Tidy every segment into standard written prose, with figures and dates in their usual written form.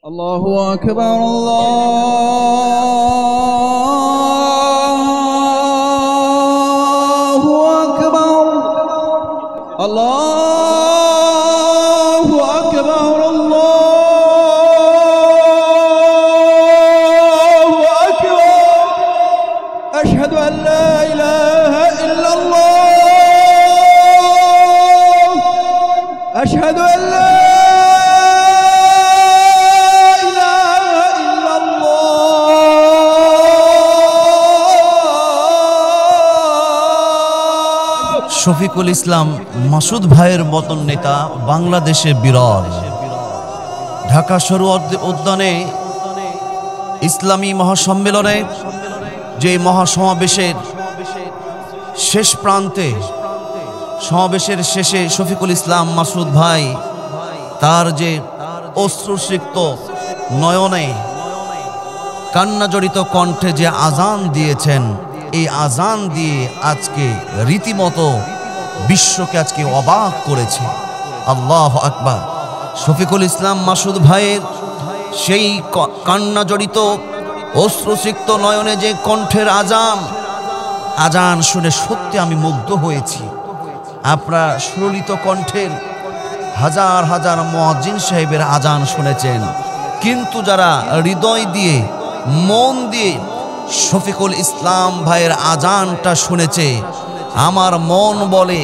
الله أكبر الله أكبر الله أكبر الله أكبر أشهد أن لا إله إلا الله أشهد أن لا শফিকুল ইসলাম মাসুদ ভাইয়ের মতন নেতা বাংলাদেশে বিরল। ঢাকা সরু উদ্যানে ইসলামী মহাসম্মেলনে যে মহাসমাবেশের শেষ প্রান্তে সমাবেশের শেষে শফিকুল ইসলাম মাসুদ ভাই তার যে অশ্রুসিক্ত নয়নে কান্নাজড়িত কণ্ঠে যে আজান দিয়েছেন, এই আজান দিয়ে আজকে রীতিমতো বিশ্বকে আজকে অবাক করেছে। আল্লাহু আকবার। শফিকুল ইসলাম মাসুদ ভাইয়ের সেই কান্নাজড়িত অশ্রুসিক্ত নয়নে যে কণ্ঠের আজান শুনে সত্যি আমি মুগ্ধ হয়েছি। আপনারা সুললিত কণ্ঠের হাজার হাজার মুয়াজ্জিন সাহেবের আজান শুনেছেন, কিন্তু যারা হৃদয় দিয়ে মন দিয়ে শফিকুল ইসলাম ভাইয়ের আজানটা শুনেছে, আমার মন বলে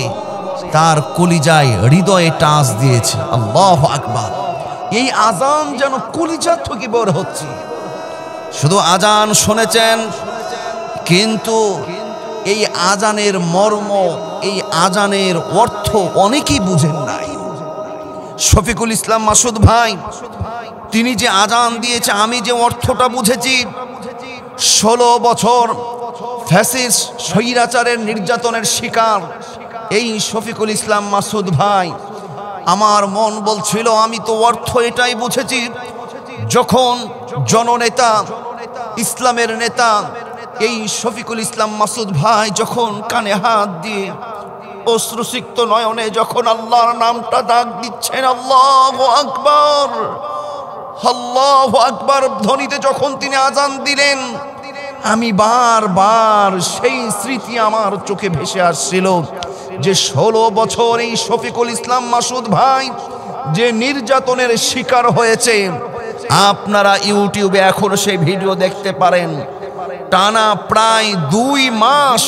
তার কলিজায় হৃদয়ে টাচ দিয়েছে। আল্লাহু আকবার। এই আজান যেন কলিজা থেকে বের হচ্ছে। শুধু আজান শুনেছেন, কিন্তু এই আজানের মর্ম, এই আজানের অর্থ অনেকেই বুঝেন নাই। শফিকুল ইসলাম মাসুদ ভাই তিনি যে আজান দিয়েছে, আমি যে অর্থটা বুঝেছি, 16 বছর ফ্যাসিস্ট স্বৈরাচারের নির্যাতনের শিকার এই শফিকুল ইসলাম মাসুদ ভাই, আমার মন বলছিল আমি তো অর্থ এটাই বুঝেছি, যখন জননেতা ইসলামের নেতা এই শফিকুল ইসলাম মাসুদ ভাই যখন কানে হাত দিয়ে অশ্রুসিক্ত নয়নে যখন আল্লাহর নামটা ডাক দিচ্ছেন, আল্লাহু আকবার আল্লাহু আকবার ধ্বনিতে যখন তিনি আজান দিলেন, আমি বারবার সেই স্মৃতি আমার চোখে ভেসে আসছিল যে 16 বছর এই শফিকুল ইসলাম মাসুদ ভাই যে নির্যাতনের শিকার হয়েছে। আপনারা ইউটিউবে এখনো সেই ভিডিও দেখতে পারেন। টানা প্রায় 2 মাস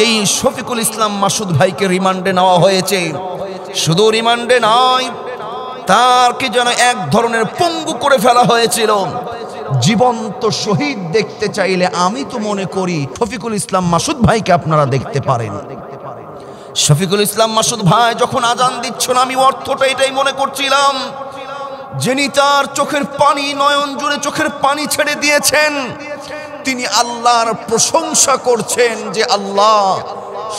এই শফিকুল ইসলাম মাসুদ ভাইকে রিমান্ডে নেওয়া হয়েছে। শুধু রিমান্ডে নয়, তারকে যেন এক ধরনের পঙ্গু করে ফেলা হয়েছিল। জীবন্ত শহীদ দেখতে চাইলে আমি তো মনে করি শফিকুল ইসলাম মাসুদ ভাইকে আপনারা দেখতে পারেন। শফিকুল ইসলাম মাসুদ ভাই যখন আজান দিচ্ছেন, আমি অর্থটা এটাই মনে করছিলাম, যিনি তার চোখের পানি, নয়ন জুড়ে চোখের পানি ছেড়ে দিয়েছেন, তিনি আল্লাহর প্রশংসা করছেন যে আল্লাহ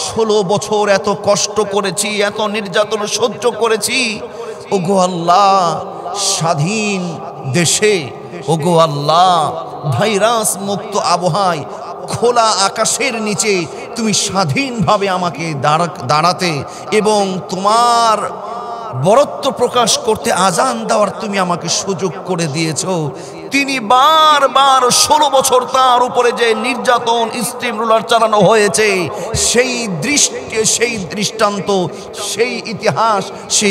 16 বছর এত কষ্ট করেছি, এত নির্যাতন সহ্য করেছি, ওগো আল্লাহ স্বাধীন দেশে, ওগো আল্লাহ ভাইরাস মুক্ত আবহাওয়ায় খোলা আকাশের নিচে তুমি স্বাধীনভাবে আমাকে দাঁড়াতে এবং তোমার বরত্ব প্রকাশ করতে আজান দেওয়ার তুমি আমাকে সুযোগ করে দিয়েছো। তিনি বারবার 16 বছর তার উপরে যে নির্যাতন স্টিম রুলার চালানো হয়েছে, সেই দৃষ্টান্ত, সেই ইতিহাস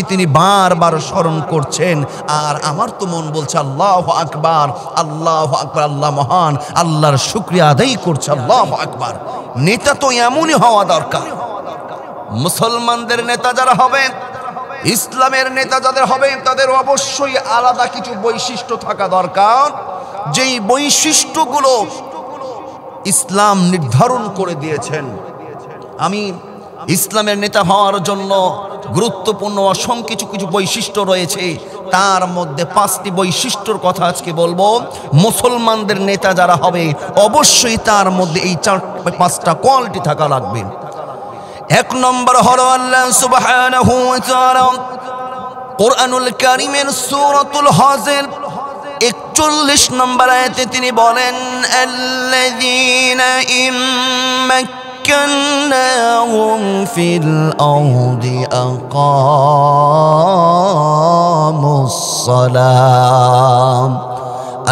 তিনি বারবার স্মরণ করছেন। আর আমার তো মন বলছে আল্লাহু আকবার আল্লাহু আকবার, আল্লাহ মহান, আল্লাহর শুকরিয়া আদায় করছে। আল্লাহু আকবার। নেতা তো এমনই হওয়া দরকার। মুসলমানদের নেতা যারা হবেন, ইসলামের নেতা যাদের হবে, তাদের অবশ্যই আলাদা কিছু বৈশিষ্ট্য থাকা দরকার, যেই বৈশিষ্ট্যগুলো ইসলাম নির্ধারণ করে দিয়েছেন। আমি ইসলামের নেতা হওয়ার জন্য গুরুত্বপূর্ণ অসংখ্য কিছু বৈশিষ্ট্য রয়েছে, তার মধ্যে 5টি বৈশিষ্ট্যর কথা আজকে বলবো। মুসলমানদের নেতা যারা হবে অবশ্যই তার মধ্যে এই 5টা কোয়ালিটি থাকা লাগবে। 1 নম্বর হলো আল্লাহ সুবহানাহু ওয়া তাআলা কুরআনুল কারীমের সূরাতুল হাজর 41 নম্বর আয়াতে তিনি বলেন, আল্লাযীনা ইম্মাক্কানাহুম ফিল আরদি আকামুস সালাম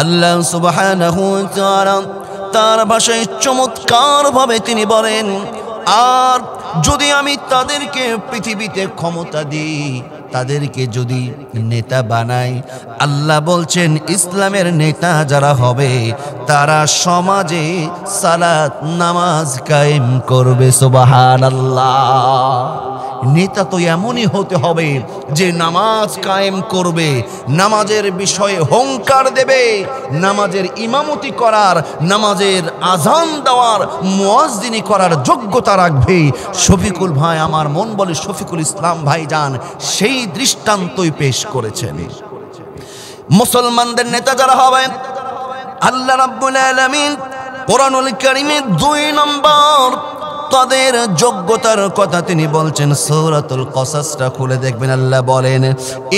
আল্লাহ সুবহানাহু ওয়া তাআলা তার ভাষায় চমৎকারভাবে তিনি বলেন, আর যদি আমি তাদেরকে পৃথিবীতে ক্ষমতা দিই, তাদেরকে যদি নেতা বানাই, আল্লাহ বলছেন ইসলামের নেতা যারা হবে তারা সমাজে সালাত নামাজ কায়েম করবে। সুবহানাল্লাহ। নেতা তো এমনই হতে হবে যে নামাজ কায়েম করবে, নামাজের বিষয়ে হুঙ্কার দেবে, নামাজের ইমামতি করার, নামাজের আজান দেওয়ার, মুয়াজ্জিনি করার যোগ্যতা রাখবে। শফিকুল ভাই, আমার মন বলে শফিকুল ইসলাম ভাইজান সেই দৃষ্টান্তই পেশ করেছেন। মুসলমানদের নেতা যারা হবে, আল্লাহ রাব্বুল আলামিন কোরআনুল কারীমে 2 নম্বর তাদের যোগ্যতার কথা তিনি বলছেন। সূরাতুল কসাসটা খুলে দেখবেন, আল্লাহ বলেন,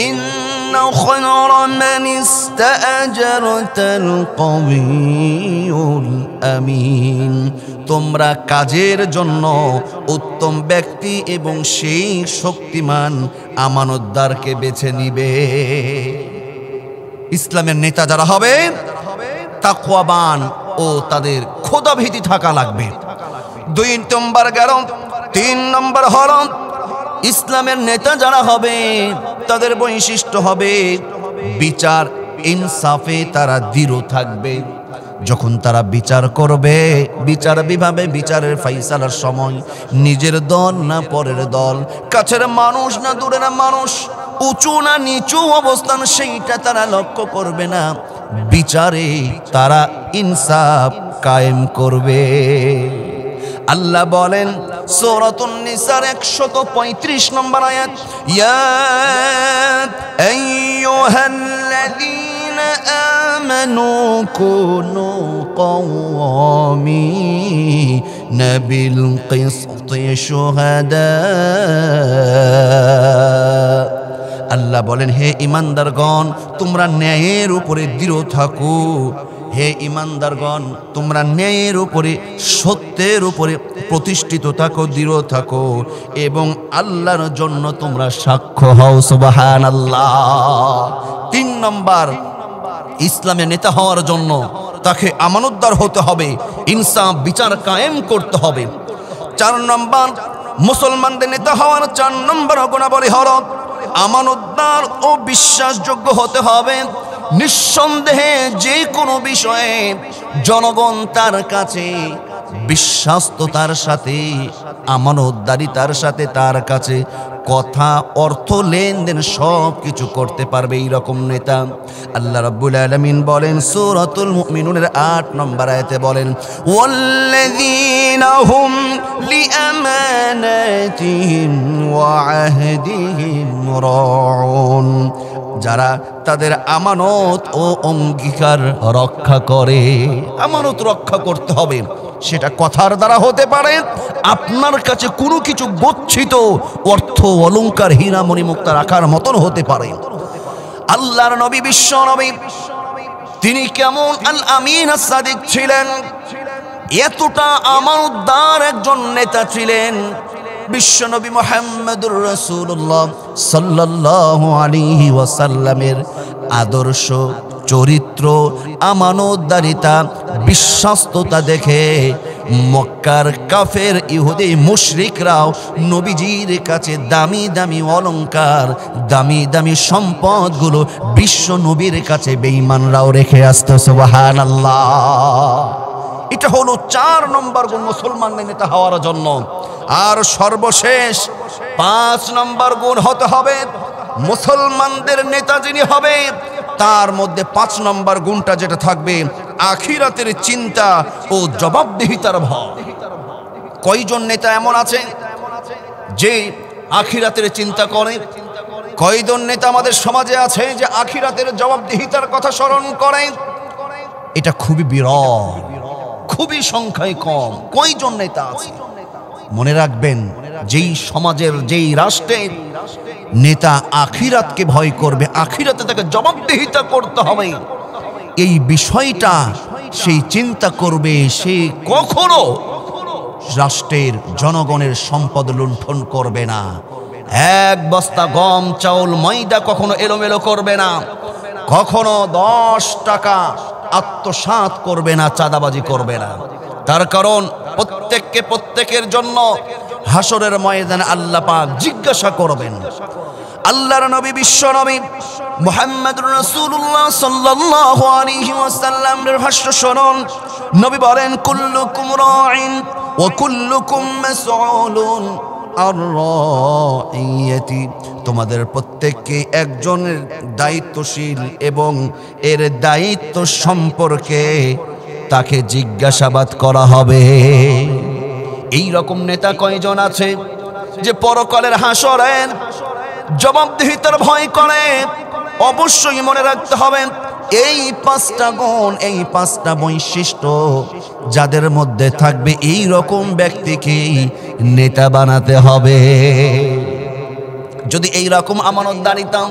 ইন্না খায়রা মান ইসতাআজারতাল কওয়িয়ুল আমিন। তোমরা কাজের জন্য উত্তম ব্যক্তি এবং সেই শক্তিমান আমানতদারকে বেছে নিবে। ইসলামের নেতা যারা হবে তাকওয়াবান ও তাদের খোদাভীতি থাকা লাগবে। 2 নম্বর গেল। 3 নম্বর হল ইসলামের নেতা যারা হবে তাদের বৈশিষ্ট্য হবে বিচার ইনসাফে তারা দৃঢ় থাকবে। যখন তারা বিচার করবে, বিচার বিভাবে বিচারের ফাইসালার সময় নিজের দল না পরের দল, কাছের মানুষ না দূরের মানুষ, উঁচু না নিচু অবস্থান সেইটা তারা লক্ষ্য করবে না, বিচারে তারা ইনসাফ কায়েম করবে। আল্লাহ বলেন সূরাতুন নিসার 135 নম্বর আয়াত, ইয়া আইয়ুহাল্লাযীনা আমানু কুনু কওয়ামিনা বিল কিসতি শুহাদা। আল্লাহ বলেন, হে ঈমানদারগণ, তোমরা ন্যায়ের উপরে দৃঢ় থাকো। হে ঈমানদারগণ, তোমরা ন্যায়ের উপরে সত্যের উপরে প্রতিষ্ঠিত থাকো, দৃঢ় থাকো এবং আল্লাহর জন্য তোমরা সাক্ষ্য হও। সুবহানাল্লাহ। 3 নম্বর, ইসলামের নেতা হওয়ার জন্য তাকে আমানতদার হতে হবে, ইনসাফ বিচার কায়েম করতে হবে। 4 নম্বর, মুসলমানদের নেতা হওয়ার 4 নম্বর গুণাবলী হল আমানতদার ও বিশ্বাসযোগ্য হতে হবে। নিঃসন্দেহে যে কোনো বিষয়ে জনগণ তার কাছে বিশ্বাস্ততার সাথে, আমানতদারিতার সাথে তার কাছে কথা, অর্থ, লেনদেন সব কিছু করতে পারবে এইরকম নেতা। আল্লাহ রাব্বুল আলামিন বলেন সূরাতুল মুমিনুনের 8 নম্বর আয়াতে বলেন, ওয়াল্লাযীনা হুম লিআমানাতিহিম ওয়া আহদিহিম রাউন। যারা তাদের আমানত ও অঙ্গীকার রক্ষা করে। আমানত রক্ষা করতে হবে, সেটা কথার দ্বারা হতে পারে, আপনার কাছে কোনো কিছু গচ্ছিত অর্থ অলংকার হীরা মণিমুক্তা রাখার মতন হতে পারে। আল্লাহর নবী, বিশ্ব নবী, তিনি কেমন আল আমিন আস-সাদিক ছিলেন, এতটা আমানতদার একজন নেতা ছিলেন। বিশ্বনবী মুহাম্মদুর রাসূলুল্লাহ সাল্লাল্লাহু আলাইহি ওয়াসাল্লামের আদর্শ, চরিত্র, আমানতদারিতা, বিশ্বাস্ততা দেখে মক্কার কাফের ইহুদি মুশরিকরাও নবীজির কাছে দামি দামি অলংকার, দামি দামি সম্পদগুলো বিশ্ব নবীর কাছে বেঈমানরাও রেখে আসতো। সুবহানাল্লাহ। এটা হলো 4 নম্বর গুণ মুসলমানের নেতা হওয়ার জন্য। আর সর্বশেষ 5 নম্বর গুণ হতে হবে মুসলমানদের নেতা যিনি হবে তার মধ্যে 5 নম্বর গুণটা যেটা থাকবে, আখিরাতের চিন্তা ও জবাবদিহিতার ভয়। কয়জন নেতা এমন আছে যে আখিরাতের চিন্তা করে? কয়জন নেতা আমাদের সমাজে আছে যে আখিরাতের জবাবদিহিতার কথা স্মরণ করে? এটা খুবই বিরল, খুবই সংখ্যায় কম। কয়জন নেতা আছে? মনে রাখবেন, যেই সমাজের, যেই রাষ্ট্রের নেতা আখিরাতকে ভয় করবে, আখিরাতে তাকে জবাবদিহিতা করতে হবে, এই বিষয়টা সেই চিন্তা করবে, সে কখনো রাষ্ট্রের জনগণের সম্পদ লুণ্ঠন করবে না। 1 বস্তা গম, চাউল, ময়দা কখনো এলোমেলো করবে না, কখনো 10 টাকা আত্মসাৎ করবে না, চাঁদাবাজি করবে না। তার কারণ প্রত্যেকের জন্য হাসরের ময়দানে আল্লাহ পাক জিজ্ঞাসা করবেন। আল্লাহর নবী বিশ্ব নবী মুহাম্মদুর রাসূলুল্লাহ সাল্লাল্লাহু আলাইহি ওয়াসাল্লামের ভাষ্য শুনুন। নবী বলেন, কুল্লুকুম রাঈন ওয়া কুল্লুকুম মাসউলুন আর রাঈয়াতি। তোমাদের প্রত্যেককে একজনের দায়িত্বশীল এবং এর দায়িত্ব সম্পর্কে তাকে জিজ্ঞাসাবাদ করা হবে। এই রকম নেতা কয়জন আছে যে পরকালের হাসরের জবাবদিহিতার ভয় করে? অবশ্যই মনে রাখতে হবে এই 5টা গুণ, এই 5টা বৈশিষ্ট্য যাদের মধ্যে থাকবে, এই রকম ব্যক্তিকে নেতা বানাতে হবে। যদি এই রকম আমানতদারিতা,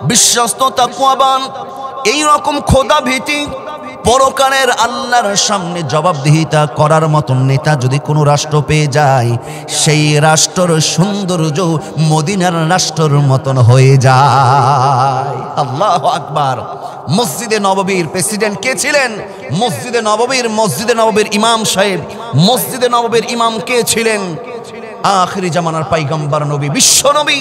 বিশ্বস্ত, তাকওয়াবান, এই রকম খোদা ভীতি, পরকালের আল্লাহর সামনে জবাবদিহিতা করার মতন নেতা যদি কোনো রাষ্ট্র পেয়ে যায়, সেই রাষ্ট্রের সৌন্দর্য মদিনার রাষ্ট্রের মতন হয়ে যায়। আল্লাহু আকবার। মসজিদে নববীর প্রেসিডেন্ট কে ছিলেন? মসজিদে নববীর ইমাম সাহেব, মসজিদে নববীর ইমাম কে ছিলেন? আখিরি জামানার পয়গম্বর নবী, বিশ্ব নবী।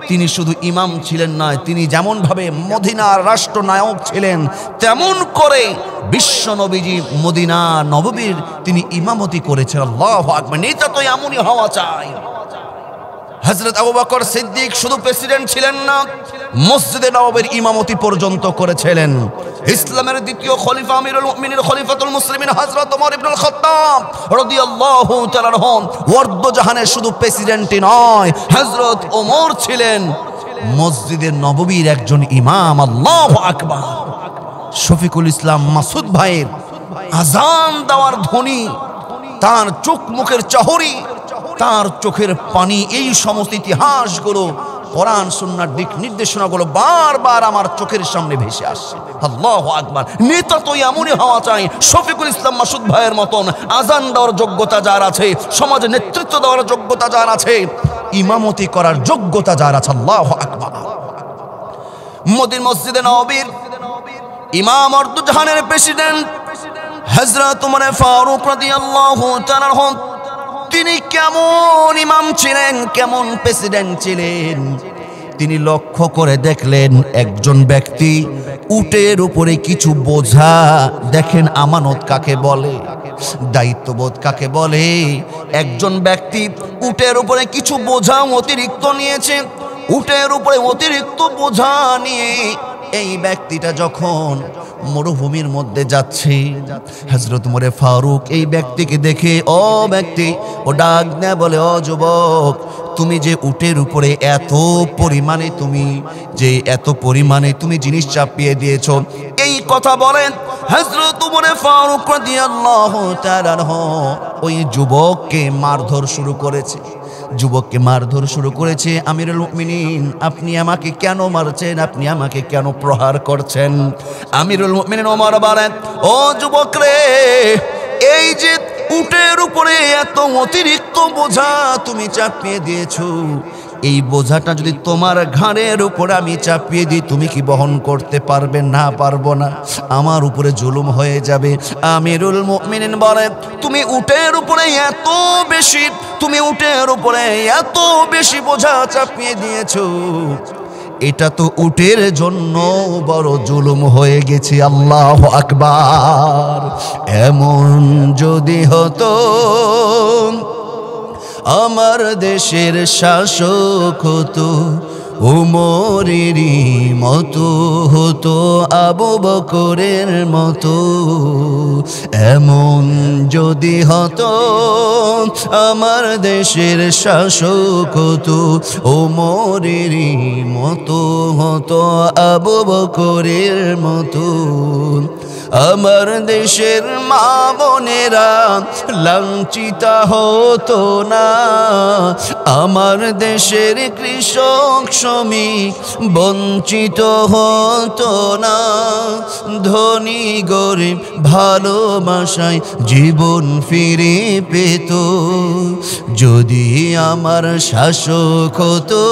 তিনি শুধু ইমাম ছিলেন না, তিনি যেমন ভাবে মদিনার রাষ্ট্রনায়ক ছিলেন, তেমন করে বিশ্ব নবীজি মদিনা নববীর তিনি ইমামতি করেছেন। আল্লাহু আকবার। নেতা তো এমনই হওয়া চাই। হযরত আবু বকর সিদ্দিক শুধু প্রেসিডেন্ট ছিলেন না, মসজিদে নববীর ইমামতি পর্যন্ত করেছিলেন। ইসলামের দ্বিতীয় খলিফা, আমিরুল মুমিনিন, খলিফাতুল মুসলিমিন হযরত ওমর ইবনুল খাত্তাব রাদিয়াল্লাহু তাআলা আনহু ওয়ার্দজাহানের শুধু প্রেসিডেন্টই নয়, হযরত ওমর ছিলেন মসজিদে নববীর একজন ইমাম। আল্লাহু আকবার। শফিকুল ইসলাম মাসুদ ভাইয়ের আজান দেওয়ার ধ্বনি, তার চোখ মুখের চাহরি, তার চোখের পানি, এই সমস্ত ইতিহাসগুলো, কোরআন সুন্নাহর দিক নির্দেশনাগুলো বারবার আমার চোখের সামনে ভেসে আসছে। আল্লাহু আকবার। নেতা তো এমনই হওয়া চাই, শফিকুল ইসলাম মাসুদ ভাইয়ের মতন আজান দেওয়ার যোগ্যতা যার আছে, সমাজে নেতৃত্ব দেওয়ার যোগ্যতা যার আছে, ইমামতি করার যোগ্যতা যার আছে। আল্লাহু আকবার। মসজিদে নববীর ইমাম ওয়ার্দজাহানের প্রেসিডেন্ট হযরত ওমর ফারুক রাদিয়াল্লাহু তাআলা আনহু, তিনি কেমন ইমাম ছিলেন, কেমন প্রেসিডেন্ট ছিলেন? তিনি লক্ষ্য করে দেখলেন একজন ব্যক্তি উটের উপরে কিছু বোঝা, দেখেন আমানত কাকে বলে, দায়িত্ববোধ কাকে বলে। একজন ব্যক্তি উটের উপরে কিছু বোঝা অতিরিক্ত নিয়েছে, উটের উপরে অতিরিক্ত বোঝা নিয়ে এই ব্যক্তিটা যখন মরুভূমির মধ্যে যাচ্ছে, হযরত ওমর ফারুক এই ব্যক্তিকে দেখে, ও ব্যক্তি, ও ডাক দেয়, বলে, ও যুবক, তুমি যে উটের উপরে এত পরিমাণে তুমি জিনিস চাপিয়ে দিয়েছো। এই কথা বলেন হযরত ওমর ফারুক রাদিয়াল্লাহু তাআলা আনহু ওই যুবককে মারধর শুরু করেছে। আমিরুল মুমিনিন, আপনি আমাকে কেন মারছেন? আপনি আমাকে কেন প্রহার করছেন? আমিরুল মুমিনিন ওমর বলেন, ও যুবক রে, এই যে উটের উপরে এত অতিরিক্ত বোঝা তুমি চাপিয়ে দিয়েছো, এই বোঝাটা যদি তোমার ঘাড়ের উপরে আমি চাপিয়ে দিই, তুমি কি বহন করতে পারবে? না, পারবো না, আমার উপরে জুলুম হয়ে যাবে। আমিরুল মুমিনিন বলেন, তুমি উটের উপরে এত বেশি বোঝা চাপিয়ে দিয়েছো, এটা তো উটের জন্য বড় জুলুম হয়ে গেছে। আল্লাহু আকবার। এমন যদি হতো আমার দেশের শাসক হতো উমরেরই মতো, হতো আবু বকরের মতো। এমন যদি হতো আমার দেশের শাসক হতো উমরেরই মতো, হতো আবু বকরের মতো। আমার দেশের মা বোনেরা লাঞ্ছিত হতো না, আমার দেশের কৃষক শ্রমিক বঞ্চিত হতো না, ধনী গরিব ভালোবাসায় জীবন ফিরে পেত। যদি আমার শাসক হতো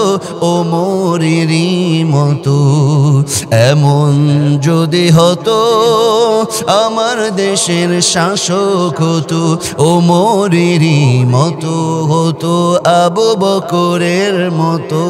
ওমরেরই মতো, এমন যদি হতো আমার দেশের শাসক হতো ওমরেরই মতো, হতো আবু বকরের মতো।